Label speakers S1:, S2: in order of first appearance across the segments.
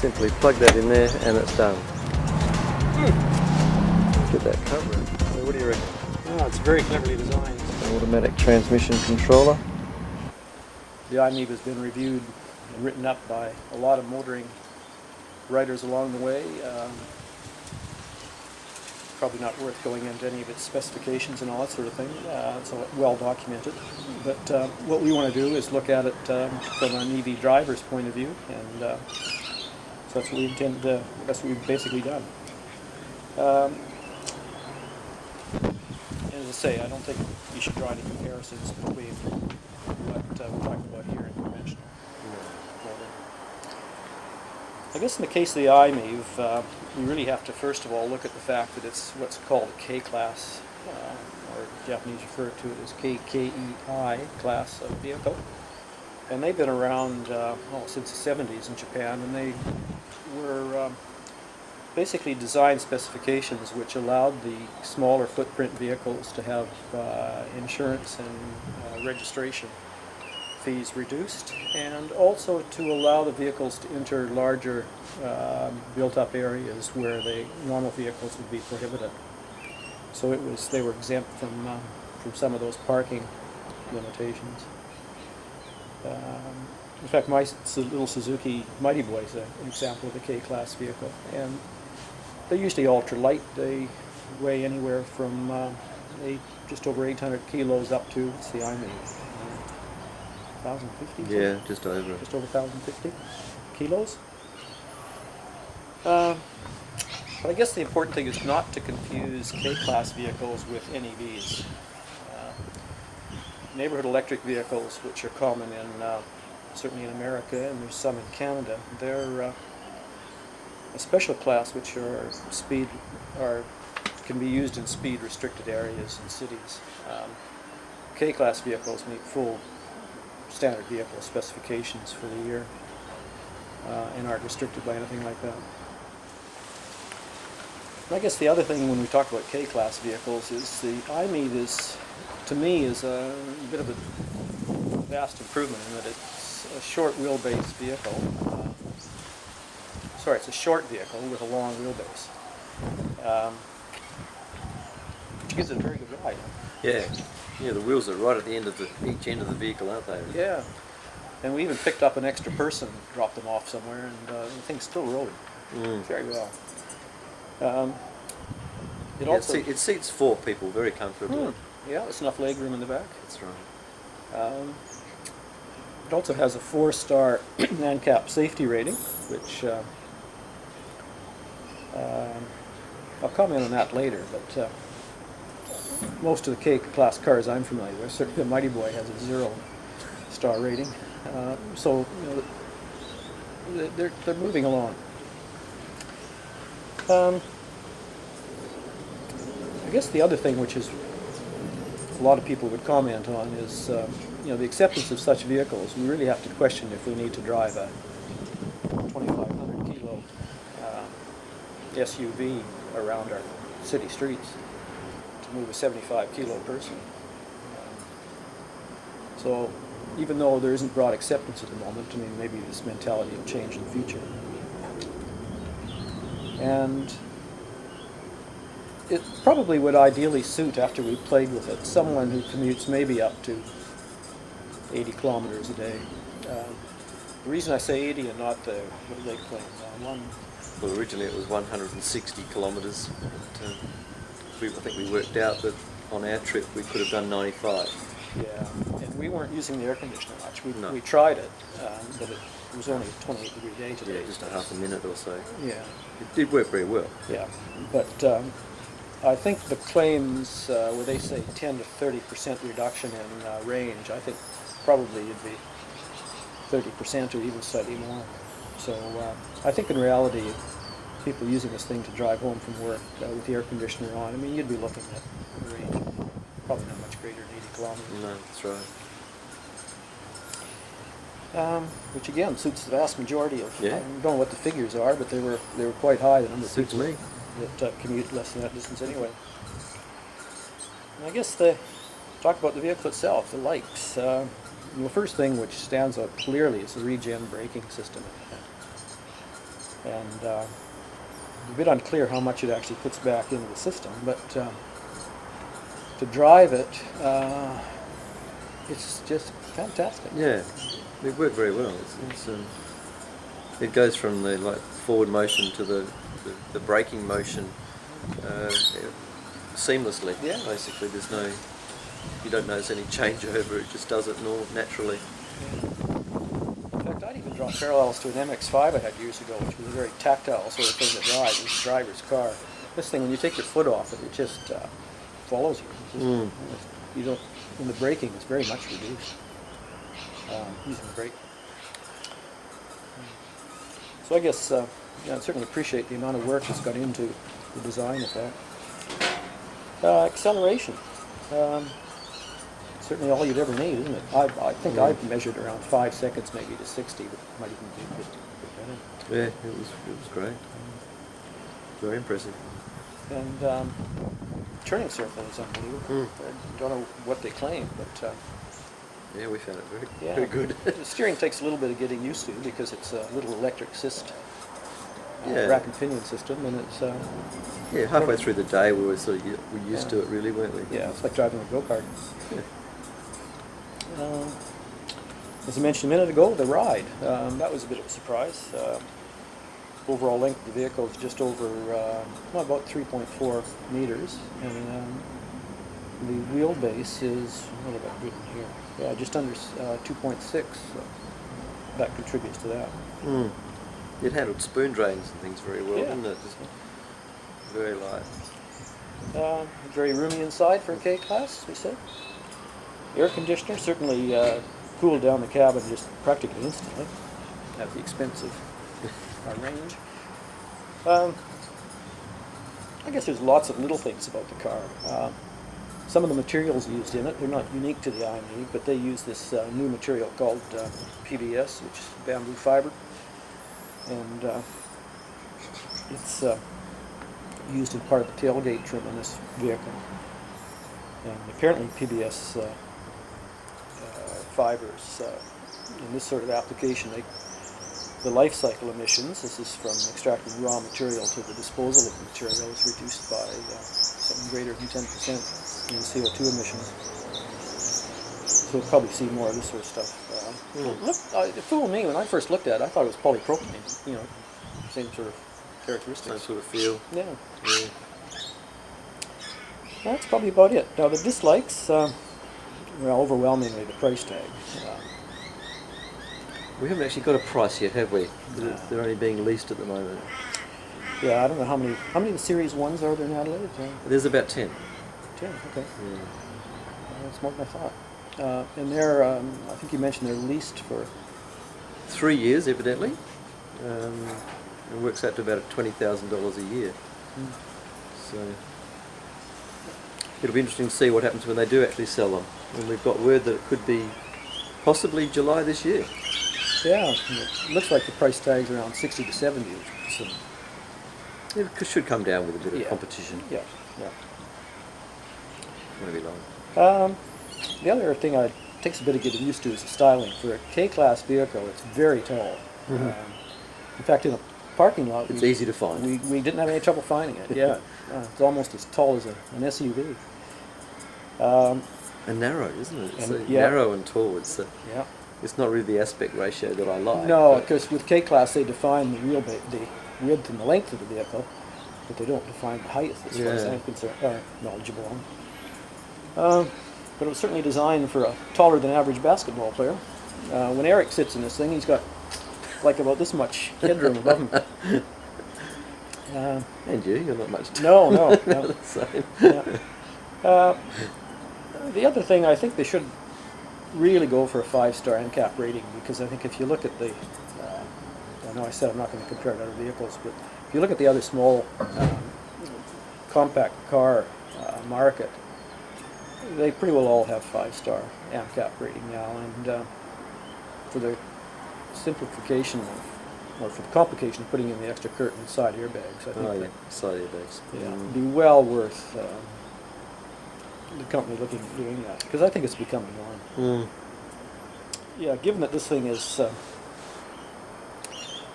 S1: Simply plug that in there and it's done. Get that cover. So what do you reckon?
S2: Oh, it's very cleverly designed.
S1: Automatic transmission controller.
S2: The i-MiEV has been reviewed and written up by a lot of motoring writers along the way. Probably not worth going into any of its specifications and all that sort of thing. It's well documented. But what we want to do is look at it from an EV driver's point of view, and so that's what we intend. That's what we've basically done. As I say, I don't think you should draw any comparisons between what we're talking about here and conventional motoring. I guess in the case of the i-MiEV, we really have to first of all look at the fact that it's what's called a K-class, or Japanese refer to it as KEI class of vehicle. And they've been around since the 70s in Japan, and they were basically design specifications which allowed the smaller footprint vehicles to have insurance and registration fees reduced, and also to allow the vehicles to enter larger built-up areas where the normal vehicles would be prohibited. So they were exempt from some of those parking limitations. In fact, my little Suzuki Mighty Boy is an example of a K-class vehicle, and they're usually ultra-light. They weigh anywhere from just over 800 kilos up to, it's the i-MiEV, 1,050?
S1: Yeah, just over.
S2: Just over 1,050 kilos. But I guess the important thing is not to confuse K-class vehicles with NEVs. Neighborhood electric vehicles, which are common in certainly in America, and there's some in Canada, they're a special class which can be used in speed restricted areas in cities. K-class vehicles meet full standard vehicle specifications for the year and aren't restricted by anything like that. And I guess the other thing when we talk about K-class vehicles is the i-MiEV is, to me, is a bit of a vast improvement in that it's a short wheelbase vehicle. It's a short vehicle with a long wheelbase, which gives it a very good ride.
S1: Yeah. Yeah, the wheels are right at the end of each end of the vehicle, aren't they?
S2: Yeah. And we even picked up an extra person, dropped them off somewhere, and the thing still rode very well.
S1: It seats 4 people very comfortably.
S2: Yeah, there's enough leg room in the back.
S1: That's right.
S2: It also has a 4-star ANCAP safety rating, which I'll comment on that later, but most of the K-class cars I'm familiar with, certainly the Mighty Boy has a 0-star rating. So they're moving along. I guess the other thing which is a lot of people would comment on is the acceptance of such vehicles. We really have to question if we need to drive a 2,500 kilo SUV around our city streets to move a 75 kilo person. So even though there isn't broad acceptance at the moment, I mean, maybe this mentality will change in the future. And it probably would ideally suit, after we've played with it, someone who commutes maybe up to 80 kilometers a day. The reason I say 80 and not the, what do they claim,
S1: Well, originally it was 160 kilometres. I think we worked out that on our trip we could have done 95.
S2: Yeah, and we weren't using the air conditioner much. We tried it, but it was only a 28-degree day today.
S1: Yeah, just a half a minute or so.
S2: Yeah.
S1: It did work very well.
S2: Yeah, but I think the claims where they say 10 to 30% reduction in range, I think probably it'd be 30% or even slightly more. So I think in reality, people using this thing to drive home from work with the air conditioner on, I mean, you'd be looking at a range probably not much greater than 80 kilometers.
S1: No, that's right.
S2: Which again suits the vast majority of.
S1: Yeah.
S2: I don't know what the figures are, but they were quite high. The number of
S1: Suits
S2: people
S1: me.
S2: that commute less than that distance anyway. And I guess talk about the vehicle itself, the likes. The first thing which stands out clearly is the regen braking system. and a bit unclear how much it actually puts back into the system, but to drive it, it's just fantastic.
S1: Yeah, it worked very well. It goes from the forward motion to the braking motion seamlessly.
S2: Yeah.
S1: Basically, you don't notice any changeover. It just does it naturally.
S2: In fact, I'd even draw parallels to an MX-5 I had years ago, which was a very tactile sort of thing to drive. It was a driver's car. This thing, when you take your foot off it, it just follows you. You don't. And the braking is very much reduced using the brake. So I guess I certainly appreciate the amount of work that's gone into the design of that. Acceleration. Certainly all you'd ever need, isn't it? I think I've measured around 5 seconds maybe to 60, but might even be a bit better.
S1: Yeah, it was great. Very impressive.
S2: And turning circle is unbelievable. I don't know what they claim, but
S1: Yeah, we found it
S2: yeah,
S1: very good.
S2: The steering takes a little bit of getting used to because it's a little electric assist
S1: Yeah.
S2: rack and pinion system, and it's
S1: Yeah, halfway through the day we were used to it, really, weren't we?
S2: yeah, it's like driving a go-kart. As I mentioned a minute ago, the ride, that was a bit of a surprise. Overall length of the vehicle is just over, about 3.4 meters, and the wheelbase is, what have I written here? Yeah, just under 2.6, so that contributes to that.
S1: It handled spoon drains and things very well,
S2: Yeah.
S1: didn't it? Just very light.
S2: Very roomy inside for a K-Class, we said. Air conditioner certainly cooled down the cabin just practically instantly at the expense of our range. I guess there's lots of little things about the car. Some of the materials used in it, they're not unique to the i-MiEV, but they use this new material called PBS, which is bamboo fiber. And it's used in part of the tailgate trim in this vehicle. And apparently PBS fibers in this sort of application, the life cycle emissions, this is from extracting raw material to the disposal of the material, is reduced by something greater than 10% in CO2 emissions. So we'll probably see more of this sort of stuff. It fooled me when I first looked at it. I thought it was polypropylene, same sort of characteristics.
S1: Same sort of feel.
S2: Yeah.
S1: Yeah.
S2: That's probably about it. Now the dislikes, overwhelmingly the price tag.
S1: We haven't actually got a price yet, have we? They're only being leased at the moment.
S2: Yeah, I don't know how many of the Series 1s are there in Adelaide?
S1: There's about 10.
S2: 10, okay.
S1: Yeah.
S2: That's more than I thought. And they're, I think you mentioned they're leased for...
S1: 3 years, evidently. It works out to about $20,000 a year. So it'll be interesting to see what happens when they do actually sell them. And we've got word that it could be possibly July this year.
S2: Yeah, it looks like the price tag's around 60 to 70, which is...
S1: It should come down with a bit of
S2: Yeah.
S1: competition.
S2: Yeah.
S1: Won't be long.
S2: The other thing it takes a bit of getting used to is the styling. For a K-Class vehicle, it's very tall. In fact, in a parking lot,
S1: It's easy to find.
S2: we didn't have any trouble finding it. Yeah, it's almost as tall as an SUV.
S1: And narrow, isn't it? It's
S2: And-
S1: narrow and tall.
S2: Yeah.
S1: It's not really the aspect ratio that I like.
S2: No,
S1: but-
S2: because with K-Class they define the width and the length of the vehicle, but they don't define the height as far as
S1: Yeah.
S2: I'm concerned, or knowledgeable on. But it was certainly designed for a taller than average basketball player. When Eric sits in this thing, he's got like about this much headroom above him.
S1: And you're not much
S2: No.
S1: the same.
S2: Yeah. The other thing, I think they should really go for a 5-star NCAP rating, because I think if you look at the, I know I said I'm not going to compare it to other vehicles, but if you look at the other small compact car market, they pretty well all have 5-star AMCAP rating now, and for the simplification or for the complication of putting in the extra curtain and side airbags, I think
S1: Side airbags.
S2: it'd be well worth the company looking at doing that, because I think it's becoming norm. Yeah, given that this thing is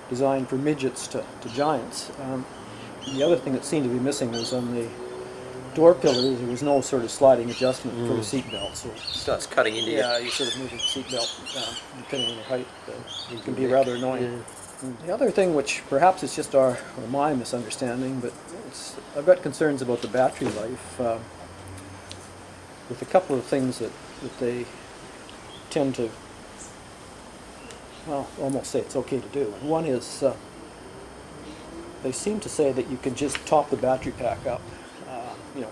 S2: designed for midgets to giants. The other thing that seemed to be missing was on the door pillars, there was no sort of sliding adjustment for the seat belt. So
S1: Starts cutting into
S2: yeah, you sort of move the seat belt depending on the height. It can be rather annoying.
S1: Yeah.
S2: The other thing, which perhaps is just our or my misunderstanding, but I've got concerns about the battery life with a couple of things that they tend to, well, almost say it's okay to do. One is they seem to say that you can just top the battery pack up,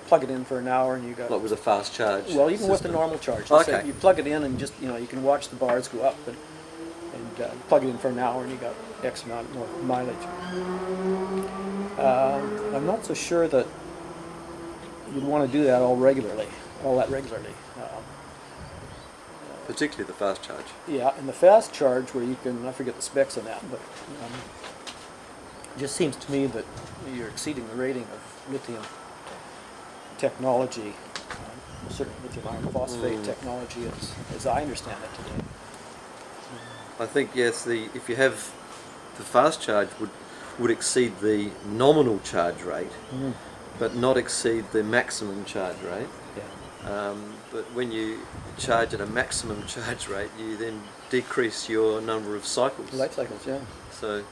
S2: plug it in for an hour and you got.
S1: What was a fast charge?
S2: Well, even with the
S1: system?
S2: normal charge,
S1: Okay.
S2: say you plug it in and just you can watch the bars go up and plug it in for an hour and you got X amount more mileage. I'm not so sure that you'd want to do that all that regularly.
S1: Particularly the fast charge.
S2: Yeah, and the fast charge where you can, I forget the specs on that, but it just seems to me that you're exceeding the rating of lithium technology, certainly lithium iron phosphate technology as I understand it today.
S1: I think yes, if you have the fast charge would exceed the nominal charge rate, but not exceed the maximum charge rate.
S2: Yeah.
S1: But when you charge at a maximum charge rate, you then decrease your number of cycles.
S2: Life cycles, yeah.
S1: So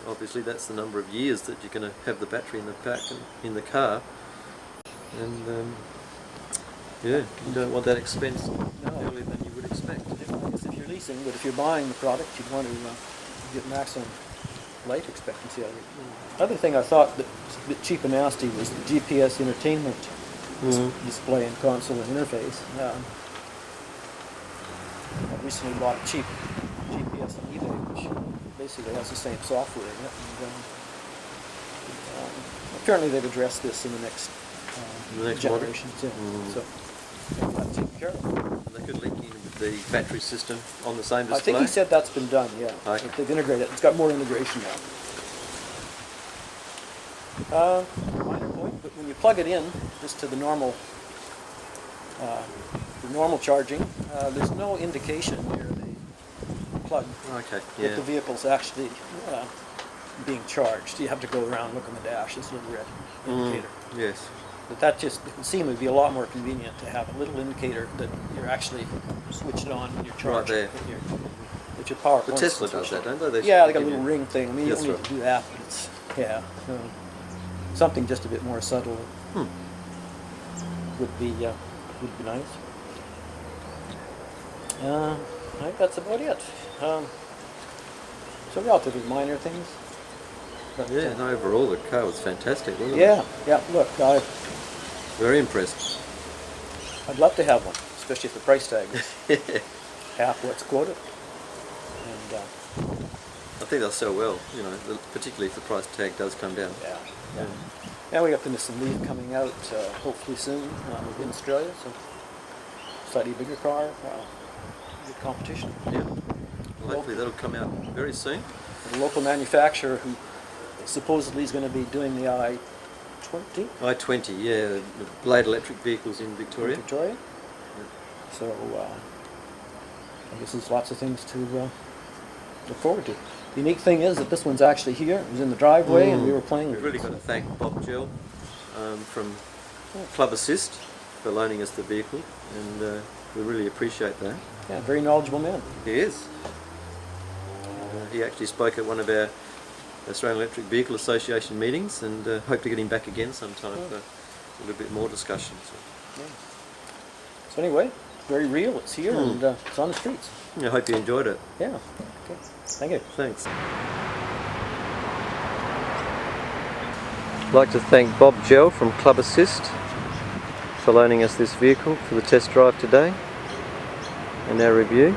S1: obviously that's the number of years that you're going to have the battery in the pack and in the car, and you don't want that expense earlier than you would expect.
S2: I guess if you're leasing, but if you're buying the product, you'd want to get maximum life expectancy out of it. Other thing I thought that was a bit cheap and nasty was the GPS entertainment display and console and interface. I recently bought a cheap GPS on eBay, which basically has the same software in it. And, apparently they've addressed this in the next generations. Yeah. So that's taken care of.
S1: And they could link in with the battery system on the same display.
S2: I think he said that's been done, yeah.
S1: Okay.
S2: They've integrated it. It's got more integration now. Minor point, but when you plug it in just to the normal charging, there's no indication near the plug that the vehicle's actually being charged. You have to go around and look on the dash, this little red indicator.
S1: Yes.
S2: But it would seem to be a lot more convenient to have a little indicator that you're actually switched on when you're charging.
S1: Right there.
S2: That your power
S1: The Tesla does that, don't they?
S2: Yeah, they got a little ring thing. I mean, you
S1: That's
S2: don't need to do that, but it's, something just a bit more subtle would be nice. I think that's about it. So relatively minor things. But,
S1: Yeah, and overall the car was fantastic, wasn't it?
S2: Yeah. Look,
S1: Very impressed.
S2: I'd love to have one, especially if the price tag is half what's quoted. And
S1: I think they'll sell well, particularly if the price tag does come down.
S2: yeah. Now we got the Nissan Leaf coming out hopefully soon in Australia, so slightly bigger car, good competition.
S1: Yeah. Well, hopefully that'll come out very soon.
S2: The local manufacturer who supposedly is going to be doing the i-20.
S1: i-20, yeah, the Blade electric vehicles in Victoria.
S2: So I guess there's lots of things to look forward to. The unique thing is that this one's actually here. It was in the driveway and we were playing with
S1: We've really
S2: it.
S1: got to thank Bob Gell from Club Assist for loaning us the vehicle, and we really appreciate that.
S2: Yeah, very knowledgeable man.
S1: He is. He actually spoke at one of our Australian Electric Vehicle Association meetings, and hope to get him back again sometime for a little bit more discussion.
S2: So anyway, very real. It's here and it's on the streets.
S1: I hope you enjoyed it.
S2: Yeah. Okay. Thank you.
S1: Thanks. I'd like to thank Bob Gell from Club Assist for loaning us this vehicle for the test drive today and our review.